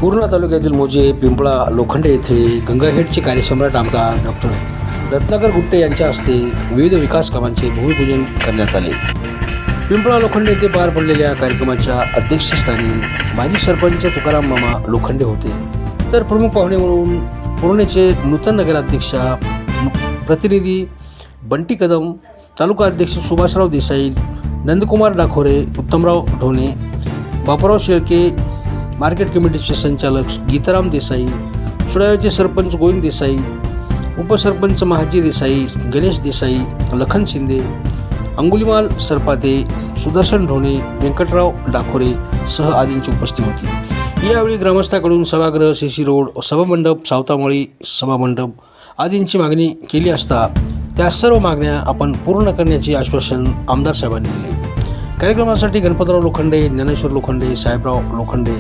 पूर्णा तालुक्यातील मोजे पिंपळा लोखंडे येथे गंगाखेडचे कार्यसम्राट आमदार डॉक्टर रत्नाकर गुट्टे यांच्या हस्ते विविध विकास कामांचे भूमिपूजन करण्यात आले. पिंपळा लोखंडे येथे पार पडलेल्या कार्यक्रमाच्या अध्यक्षस्थानी माजी सरपंच तुकाराम मामा लोखंडे होते, तर प्रमुख पाहुणे म्हणून पूर्णेचे नूतन नगराध्यक्ष प्रतिनिधी बंटी कदम, तालुका अध्यक्ष सुभाषराव देसाई, नंदकुमार डाखोरे, उत्तमराव ढोणे, बापूराव शेळके, मार्केट कमिटीचे संचालक गीताराम देसाई, सुडाव्याचे सरपंच गोविंद देसाई, उपसरपंच महाजी देसाई, गणेश देसाई, लखन शिंदे, अंगुलीमाल सरपाते, सुदर्शन ढोणे, व्यंकटराव डाखोरे सह आदींची उपस्थिती होती. यावेळी ग्रामस्थाकडून सभागृह, सीसी रोड, सभामंडप, सावतामळी सभामंडप आदींची मागणी केली असता त्या सर्व मागण्या आपण पूर्ण करण्याचे आश्वासन आमदार साहेबांनी दिले. कार्यक्रमासाठी गणपतराव लोखंडे, ज्ञानेश्वर लोखंडे, साहेबराव लोखंडे,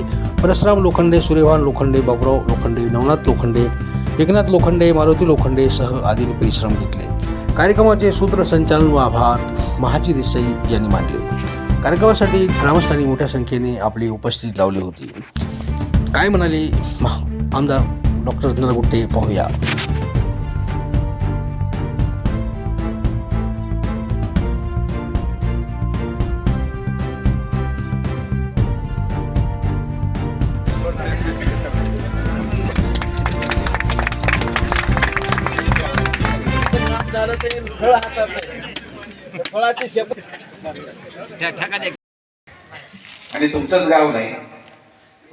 परसराम लोखंडे, सूर्यभान लोखंडे, बाबूराव लोखंडे, नवनाथ लोखंडे, एकनाथ लोखंडे, मारुती लोखंडे सह आदींनी परिश्रम घेतले. कार्यक्रमाचे सूत्रसंचालन व आभार महाजी देसाई यांनी मानले. कार्यक्रमासाठी ग्रामस्थांनी मोठ्या संख्येने आपली उपस्थिती लावली होती. काय म्हणाले आमदार डॉक्टर रत्नाकर गुट्टे पाहूया. आणि तुमचंच गाव नाही,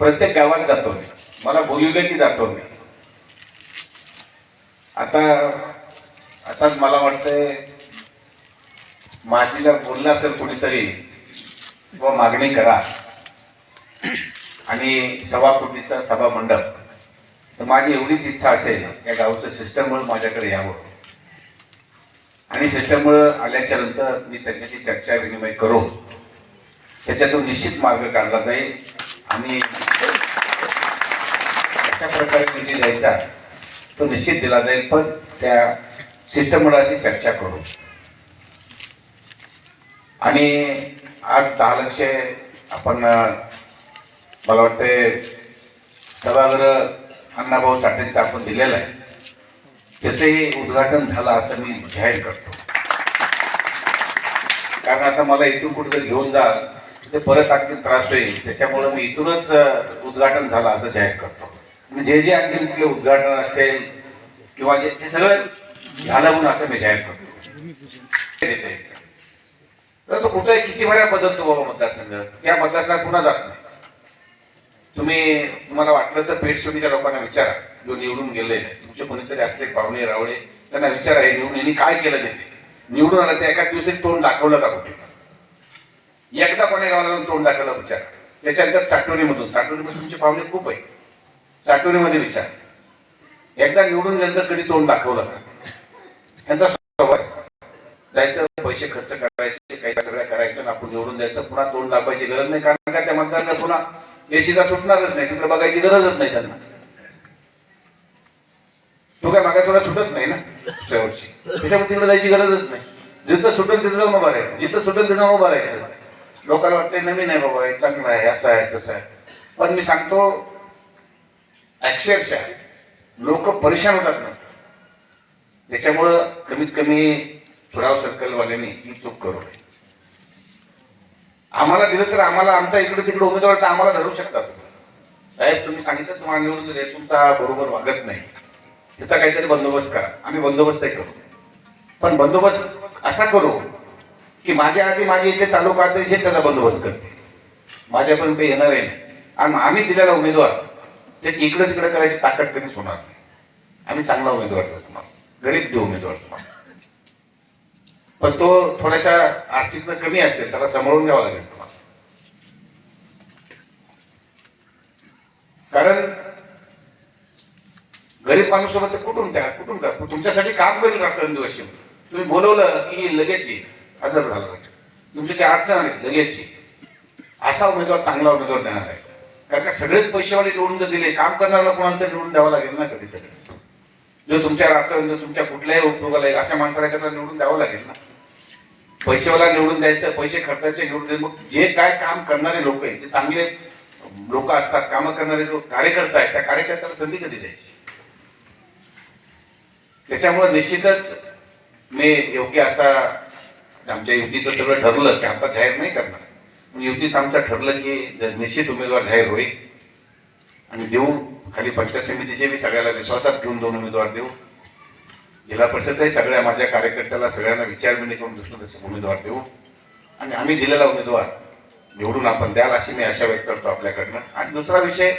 प्रत्येक गावात जातो मी, मला बोलवलं की जातो मी. आता मला वाटतंय माझीला बोललं असेल कुणीतरी व मागणी करा आणि सव्वा कोटीचा सभा मंडप, तर माझी एवढीच इच्छा असेल या गावचं सिस्टममुळे माझ्याकडे यावं आणि सिस्टममुळे आल्याच्या नंतर मी त्यांच्याशी चर्चा विनिमय करून त्याच्यातून निश्चित मार्ग काढला जाईल आणि अशा प्रकारे निधी द्यायचा तो निश्चित दिला जाईल, पण त्या सिस्टममुळे अशी चर्चा करू. आणि आज 10 लक्ष आपण मला वाटते सभागृह अण्णाभाऊ साठेंचं आपण दिलेलं आहे, त्याचंही उद्घाटन झालं असं मी जाहीर करतो. कारण आता मला इथून कुठेतरी घेऊन जा ते परत आणखी त्रास होईल, त्याच्यामुळे मी इथूनच उद्घाटन झालं असं जाहीर करतो. जे जे आणखी कुठले उद्घाटन असेल किंवा जे ते सगळं झालं म्हणून असं मी जाहीर करतो. तर तो कुठे किती बऱ्या बदलतो बाबा मतदारसंघ, त्या मतदारसंघात पुन्हा जात नाही. तुम्हाला वाटलं तर पेठ समितीच्या लोकांना विचारा, जो निवडून गेले तुमचे कोणीतरी असले पाहुणे रावळे, त्यांना विचारा हे निवडून यांनी काय केलं ते. निवडून आलं ते एका दिवशी तोंड दाखवलं का कुठे, एकदा कोण्या गावाला जाऊन तोंड दाखवलं विचार. त्याच्यानंतर चाटोरीमधून तुमचे पाहुणे खूप आहे, चाटोरीमध्ये विचार एकदा निवडून गेलं कधी तोंड दाखवलं का. यांचा स्वभाव जायचं, पैसे खर्च करायचे, काही सगळ्या करायचं, आपण निवडून द्यायचं, पुन्हा तोंड दाखवायची गरज नाही. कारण का त्या मतदारांना पुन्हा एसीचा सुटणारच नाही, तिकडे बघायची गरजच नाही त्यांना. तो काय मागा थोडा सुटत नाही ना शेवटची, त्याच्यामुळे तिकडे जायची गरजच नाही. जिथं सुटेल तिथं जाऊन उभं राहायचं, जिथं सुटेल तिथं उभं राहायचं. लोकांना वाटतं नवीन आहे बाबा, हे चांगलं आहे, असं आहे तसं आहे, पण मी सांगतो अक्षरशः लोक परेशान होतात ना. त्याच्यामुळं कमीत कमी चुडाव सर्कलवाल्यांनी ही चूक करू नये. आम्हाला दिलं तर आम्हाला आमचा इकडे तिकडे उमेदवार तर आम्हाला धरू शकतात. साहेब तुम्ही सांगितलं तुम्हाला निवडून दिले, तुमचा बरोबर वागत नाही, त्याचा काहीतरी बंदोबस्त करा. आम्ही बंदोबस्तही करू, पण बंदोबस्त असा करू की माझ्या आधी माझे इथे तालुका अध्यक्ष त्याचा बंदोबस्त करते, माझ्यापर्यंत येणार आहे नाही. आणि आम्ही दिलेला उमेदवार त्याची इकडे तिकडे करायची ताकद कधीच होणार नाही. आम्ही चांगला उमेदवार देऊ तुम्हाला, गरीब देऊ उमेदवार तुम्हाला, पण तो थोडासा आर्थिक कमी असेल, त्याला सांभाळून घ्यावा लागेल तुम्हाला. कारण गरीब माणूस सोबत कुठून का तुमच्यासाठी काम करेल रात्रंदिवस. तुम्ही बोलवलं की लगेच हजर झालं, तुमची काही अडचण आली लगेच. असा उमेदवार चांगला उमेदवार देणार आहे. कारण का सगळेच पैसेवाले निवडून जर दिले, काम करणाऱ्याला कोणाला तरी निवडून द्यावं लागेल ना कधीतरी. जो तुमच्या रात्रंदिवस तुमच्या कुठल्याही उपयोगाला येईल अशा माणसाला एखादा निवडून द्यावं लागेल ना. पैसेवाला निवडून द्यायचं, पैसे खर्चाचे निवडून द्यायचं. मग जे काय काम करणारे लोक आहेत, जे चांगले लोक असतात, कामं करणारे जो कार्यकर्ता आहे, त्या कार्यकर्त्याला संधी कधी द्यायची? त्याच्यामुळे निश्चितच मी योग्य असा आमच्या युतीचं सगळं ठरलं की आता जाहीर नाही करणार, पण युतीत आमचं ठरलं की जर निश्चित उमेदवार जाहीर होईल आणि देऊ, खाली पंचायत समितीचे बी सगळ्याला विश्वासात घेऊन 2 उमेदवार देऊ, जिल्हा परिषदही सगळ्या माझ्या कार्यकर्त्याला सगळ्यांना विचारविणी करून दुसरं तसे उमेदवार देऊ आणि आम्ही दिलेला उमेदवार निवडून आपण द्याल अशी मी आशा व्यक्त करतो आपल्याकडनं. आणि दुसरा विषय